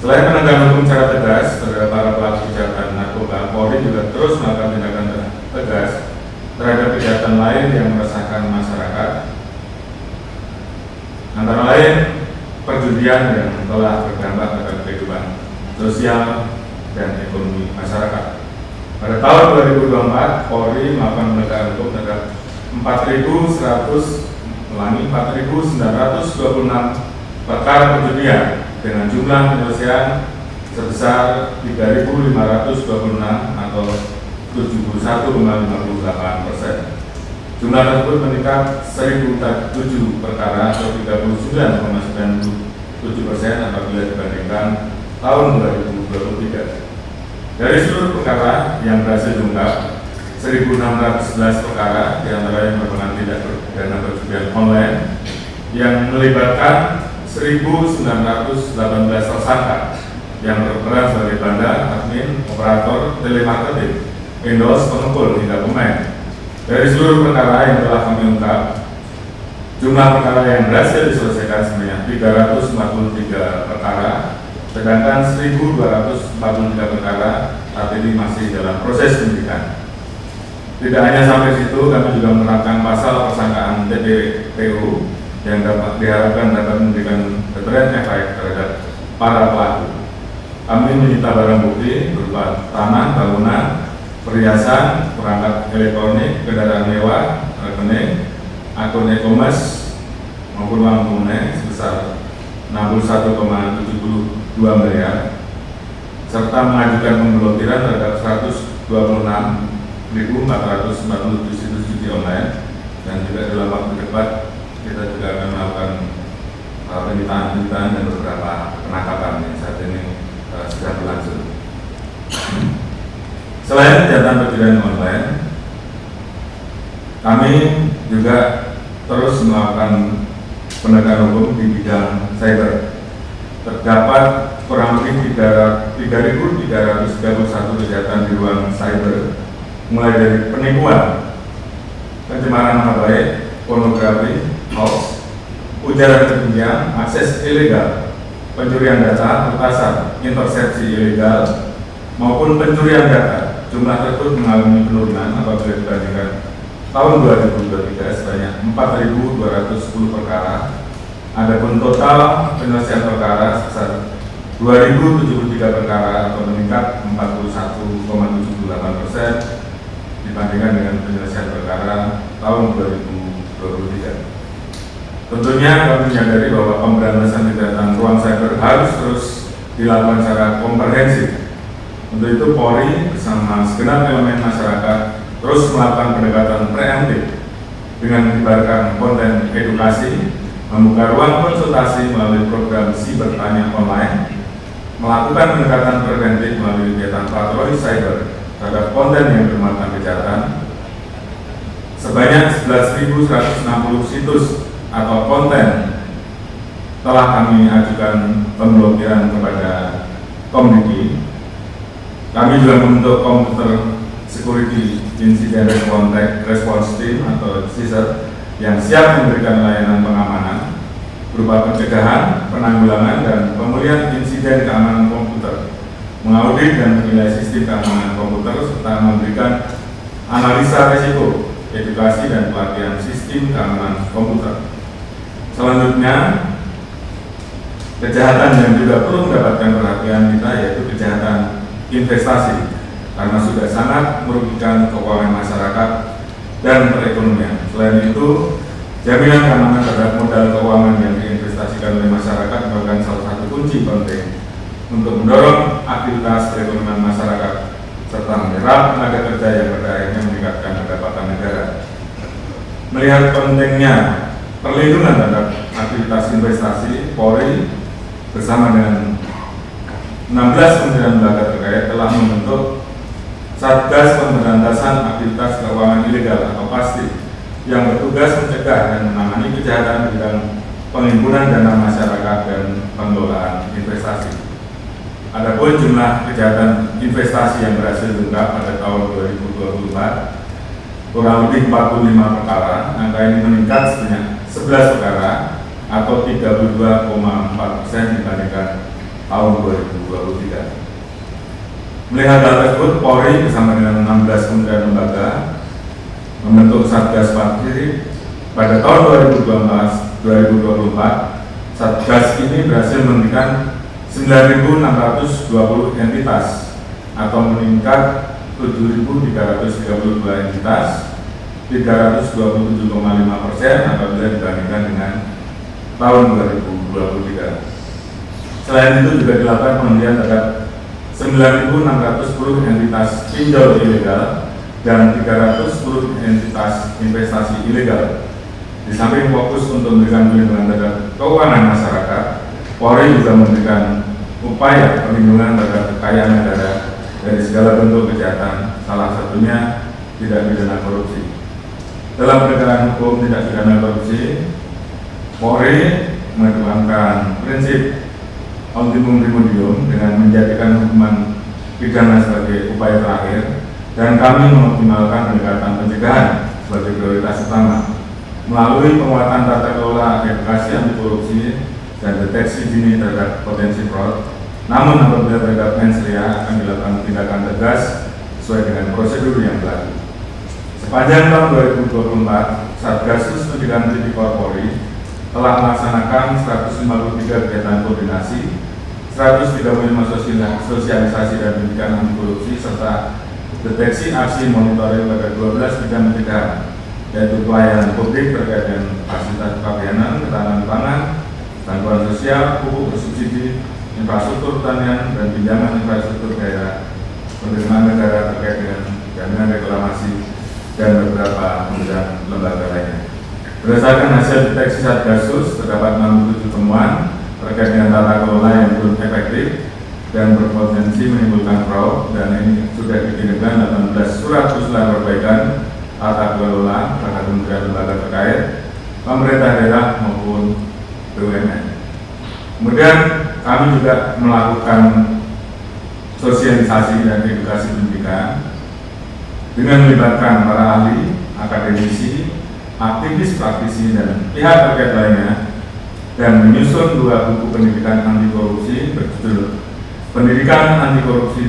Selain penegakan hukum secara tegas terhadap para pelaku kejahatan narkoba, Polri juga terus melakukan tindakan tegas terhadap kejahatan lain yang meresahkan masyarakat, antara lain perjudian yang telah berdampak terhadap kehidupan sosial dan ekonomi masyarakat. Pada tahun 2024, Polri melakukan penegakan hukum terhadap 4.926 perkara perjudian dengan jumlah penyelesaian sebesar 3.526 atau 71,58%. Jumlah tersebut meningkat 1.007 perkara atau 39,97% apabila dibandingkan tahun 2023. Dari seluruh perkara yang berhasil diungkap, 1.611 perkara diantaranya merupakan tindak pidana perjudian online yang melibatkan 1.918 tersangka yang berperan sebagai bandar, admin, operator, telemarketing, endorse, pengepul, hingga pemain. Dari seluruh perkara yang telah kami ungkap, jumlah perkara yang berhasil diselesaikan sebanyak 343 perkara, sedangkan 1.243 perkara saat ini masih dalam proses penyidikan. Tidak hanya sampai situ, kami juga menerapkan pasal persangkaan TPPU yang diharapkan dapat memberikan deterrent efek terhadap para pelaku. Kami menyita barang bukti berupa tanah, bangunan, perhiasan, perangkat elektronik, kendaraan mewah, rekening, akun e-commerce maupun uang tunai sebesar 61,72 miliar, serta mengajukan pemblokiran terhadap 126.447 situs judi online, dan juga dalam waktu dekat kita juga akan melakukan penyitaan dan beberapa penangkapan yang saat ini sedang berlangsung. Selain kejahatan perjudian online, kami juga terus melakukan penegakan hukum di bidang cyber. Terdapat kurang lebih 3.331 kejahatan di ruang cyber, mulai dari penipuan, pencemaran nama baik, pornografi, hoax, ujaran kebencian, akses ilegal, pencurian data, petasan, intersepsi ilegal, maupun pencurian data. Jumlah tersebut mengalami penurunan apabila dibandingkan tahun 2023 sebanyak 4.210 perkara. Adapun total penyelesaian perkara sebesar 2.073 perkara atau meningkat 41,78% dibandingkan dengan penyelesaian perkara tahun 2023. Tentunya kami menyadari bahwa pemberantasan kejahatan ruang cyber harus terus dilakukan secara komprehensif. Untuk itu Polri bersama segenap elemen masyarakat terus melakukan pendekatan preemptif dengan menyebarkan konten edukasi, membuka ruang konsultasi melalui program Siber Tanya Online, melakukan pendekatan preventif melalui kegiatan patroli cyber terhadap konten yang bermuatan kejahatan. Sebanyak 11.160 situs atau konten telah kami ajukan pemblokiran kepada Komdiki. Kami juga membentuk Komputer Security Incident Response Team atau CISR yang siap memberikan layanan pengamanan berupa pencegahan, penanggulangan, dan pemulihan insiden keamanan komputer, mengaudit dan menilai sistem keamanan komputer, serta memberikan analisa risiko, edukasi, dan pelatihan sistem keamanan komputer. Selanjutnya, kejahatan yang juga perlu mendapatkan perhatian kita yaitu kejahatan investasi, karena sudah sangat merugikan keuangan masyarakat dan perekonomian. Selain itu, jaminan keamanan terhadap modal keuangan yang diinvestasikan oleh masyarakat merupakan salah satu kunci penting untuk mendorong aktivitas perekonomian masyarakat serta menyerap tenaga kerja yang pada akhirnya meningkatkan pendapatan negara. Melihat pentingnya perlindungan terhadap aktivitas investasi, Polri bersama dengan 16 kementerian lembaga terkait telah membentuk Satgas Pemberantasan Aktivitas Keuangan Ilegal atau PASTI yang bertugas mencegah dan menangani kejahatan di bidang penghimpunan dana masyarakat dan pengelolaan investasi. Adapun jumlah kejahatan investasi yang berhasil diungkap pada tahun 2024 kurang lebih 45 perkara. Angka ini meningkat sebanyak 11 perkara atau 32,4% dibandingkan tahun 2023. Melihat hal tersebut, Polri bersama dengan 16 kementerian lembaga membentuk Satgas Parkir. Pada tahun 2024, Satgas ini berhasil menghentikan 9.620 entitas atau meningkat 7.332 entitas, 327,5% apabila dibandingkan dengan tahun 2023. Selain itu juga dilakukan penghentian terhadap 9.610 entitas pinjol ilegal dan 310 entitas investasi ilegal. Di samping fokus untuk memberikan perlindungan terhadap keuangan masyarakat, Polri juga memberikan upaya perlindungan terhadap kekayaan negara dari segala bentuk kejahatan, salah satunya tindak pidana korupsi. Dalam penegakan hukum tindak pidana korupsi, Polri mengedepankan prinsip ultimum remedium dengan menjadikan hukuman pidana sebagai upaya terakhir, dan kami mengoptimalkan pendekatan pencegahan sebagai prioritas utama melalui penguatan tata kelola edukasi anti korupsi dan deteksi dini terhadap potensi fraud. Namun apabila terhadap mensrea akan dilakukan tindakan tegas sesuai dengan prosedur yang berlaku. Sepanjang tahun 2024, Satgas Pencegahan Tipikor Polri telah melaksanakan 153 kegiatan koordinasi, 135 sosialisasi dan pendidikan anti korupsi, serta deteksi aksi monitoring pada 12 bidang pencegahan, yaitu pelayanan publik terkait dengan fasilitas kepabeanan, ketahanan pangan, bantuan sosial, pupuk bersubsidi, infrastruktur pertanian, dan pinjaman infrastruktur daerah, penerimaan negara terkait dengan jaminan reklamasi, dan beberapa kementerian lembaga lainnya. Berdasarkan hasil deteksi Satgasus, terdapat 67 temuan terkait dengan tata kelola yang belum efektif dan berpotensi menimbulkan fraud, dan ini sudah dikirimkan 18 surat usulan perbaikan tata kelola pada kementerian lembaga terkait, pemerintah daerah maupun BUMN. Kemudian kami juga melakukan sosialisasi dan edukasi pendidikan dengan melibatkan para ahli, akademisi, aktivis praktisi, dan pihak terkait lainnya, dan menyusun 2 buku pendidikan anti korupsi berjudul Pendidikan Anti Korupsi